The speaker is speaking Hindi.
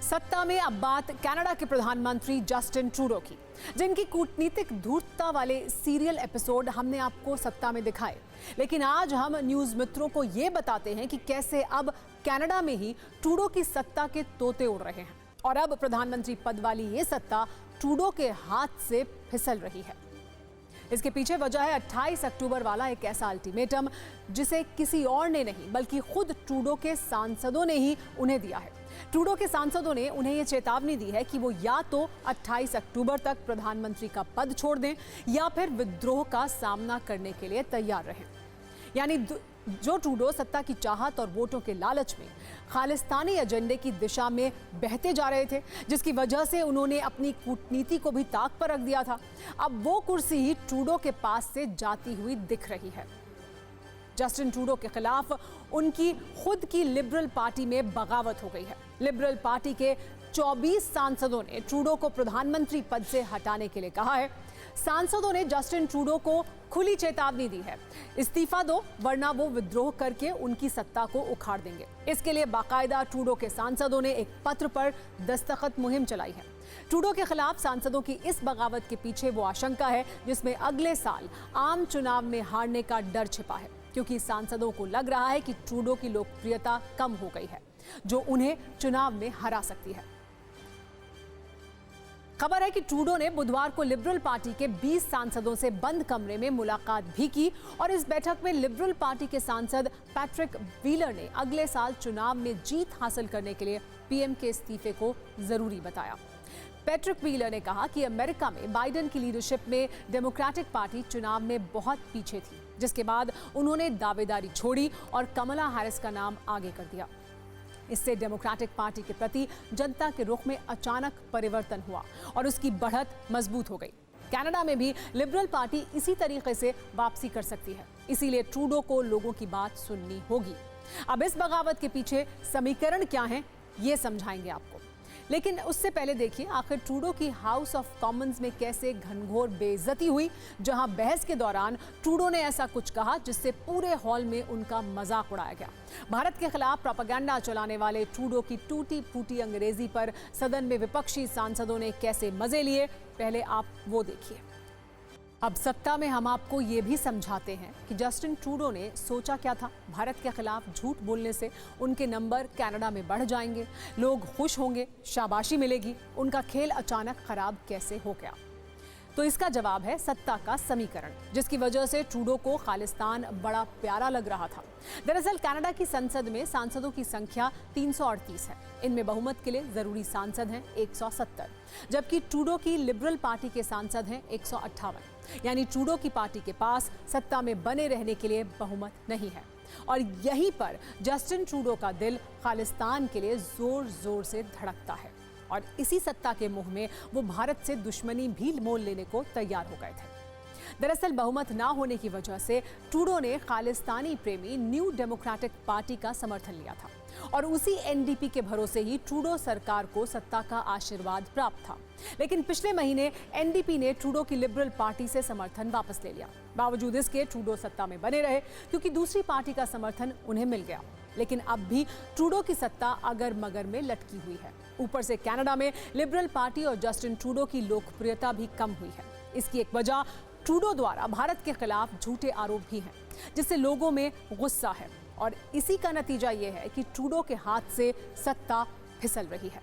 सत्ता में अब बात कनाडा के प्रधानमंत्री जस्टिन ट्रूडो की, जिनकी कूटनीतिक धूर्तता वाले सीरियल एपिसोड हमने आपको सत्ता में दिखाए। लेकिन आज हम न्यूज मित्रों को ये बताते हैं कि कैसे अब कनाडा में ही ट्रूडो की सत्ता के तोते उड़ रहे हैं और अब प्रधानमंत्री पद वाली ये सत्ता ट्रूडो के हाथ से फिसल रही है। इसके पीछे वजह है 28 अक्टूबर वाला एक ऐसा अल्टीमेटम जिसे किसी और ने नहीं बल्कि खुद ट्रूडो के सांसदों ने ही उन्हें दिया है। ट्रूडो के सांसदों ने उन्हें यह चेतावनी दी है कि वो या तो 28 अक्टूबर तक प्रधानमंत्री का पद छोड़ दें या फिर विद्रोह का सामना करने के लिए तैयार रहें। यानी जो ट्रूडो सत्ता की चाहत और वोटों के लालच में खालिस्तानी एजेंडे की दिशा में बहते जा रहे थे, जिसकी वजह से उन्होंने अपनी कूटनीति को भी ताक पर रख दिया था, अब वो कुर्सी ही ट्रूडो के पास से जाती हुई दिख रही है। जस्टिन ट्रूडो के खिलाफ उनकी खुद की लिबरल पार्टी में बगावत हो गई है। लिबरल पार्टी के 24 सांसदों ने ट्रूडो को प्रधानमंत्री पद से हटाने के लिए कहा है। सांसदों ने जस्टिन ट्रूडो को खुली चेतावनी दी है, इस्तीफा दो वरना वो विद्रोह करके उनकी सत्ता को उखाड़ देंगे। इसके लिए बाकायदा ट्रूडो के सांसदों ने एक पत्र पर दस्तखत मुहिम चलाई है। ट्रूडो के खिलाफ सांसदों की इस बगावत के पीछे वो आशंका है जिसमें अगले साल आम चुनाव में हारने का डर छिपा है, क्योंकि सांसदों को लग रहा है कि ट्रूडो की लोकप्रियता कम हो गई है, जो उन्हें चुनाव में हरा सकती है। खबर है कि ट्रूडो ने बुधवार को लिबरल पार्टी के 20 सांसदों से बंद कमरे में मुलाकात भी की और इस बैठक में लिबरल पार्टी के सांसद पैट्रिक व्हीलर ने अगले साल चुनाव में जीत हासिल करने के लिए पीएम के इस्तीफे को जरूरी बताया। पैट्रिक व्हीलर ने कहा कि अमेरिका में बाइडेन की लीडरशिप में डेमोक्रेटिक पार्टी चुनाव में बहुत पीछे थी, जिसके बाद उन्होंने दावेदारी छोड़ी और कमला हैरिस का नाम आगे कर दिया। इससे डेमोक्रेटिक पार्टी के प्रति जनता के रुख में अचानक परिवर्तन हुआ और उसकी बढ़त मजबूत हो गई। कनाडा में भी लिबरल पार्टी इसी तरीके से वापसी कर सकती है, इसीलिए ट्रूडो को लोगों की बात सुननी होगी। अब इस बगावत के पीछे समीकरण क्या है, ये समझाएंगे आपको। लेकिन उससे पहले देखिए आखिर ट्रूडो की हाउस ऑफ कॉमन्स में कैसे घनघोर बेइज्जती हुई, जहां बहस के दौरान ट्रूडो ने ऐसा कुछ कहा जिससे पूरे हॉल में उनका मजाक उड़ाया गया। भारत के खिलाफ प्रोपेगेंडा चलाने वाले ट्रूडो की टूटी फूटी अंग्रेजी पर सदन में विपक्षी सांसदों ने कैसे मजे लिए, पहले आप वो देखिए। अब सत्ता में हम आपको ये भी समझाते हैं कि जस्टिन ट्रूडो ने सोचा क्या था। भारत के खिलाफ झूठ बोलने से उनके नंबर कनाडा में बढ़ जाएंगे, लोग खुश होंगे, शाबाशी मिलेगी। उनका खेल अचानक खराब कैसे हो गया? तो इसका जवाब है सत्ता का समीकरण, जिसकी वजह से ट्रूडो को खालिस्तान बड़ा प्यारा लग रहा था। दरअसल कनाडा की संसद में सांसदों की संख्या 338 है। इनमें बहुमत के लिए जरूरी सांसद हैं 170, जबकि ट्रूडो की लिबरल पार्टी के सांसद हैं 158। यानी ट्रूडो की पार्टी के पास सत्ता में बने रहने के लिए बहुमत नहीं है और यहीं पर जस्टिन ट्रूडो का दिल खालिस्तान के लिए जोर जोर से धड़कता है और इसी सत्ता के मुंह में वो भारत से दुश्मनी भी मोल लेने को तैयार हो गए थे। दरअसल बहुमत ना होने की वजह से ट्रूडो ने खालिस्तानी प्रेमी न्यू डेमोक्रेटिक पार्टी का समर्थन लिया था और उसी एनडीपी के भरोसे ही ट्रूडो सरकार को सत्ता का आशीर्वाद प्राप्त था। लेकिन पिछले महीने एनडीपी ने ट्रूडो की लिबरल पार्टी से समर्थन वापस ले लिया। बावजूद इसके ट्रूडो सत्ता में बने रहे क्योंकि दूसरी पार्टी का समर्थन उन्हें मिल गया। लेकिन अब भी ट्रूडो की सत्ता अगर मगर में लटकी हुई है। ऊपर से कनाडा में लिबरल पार्टी और जस्टिन ट्रूडो की लोकप्रियता भी कम हुई है। इसकी एक वजह ट्रूडो द्वारा भारत के खिलाफ झूठे आरोप भी हैं, जिससे लोगों में गुस्सा है और इसी का नतीजा ये है कि ट्रूडो के हाथ से सत्ता फिसल रही है।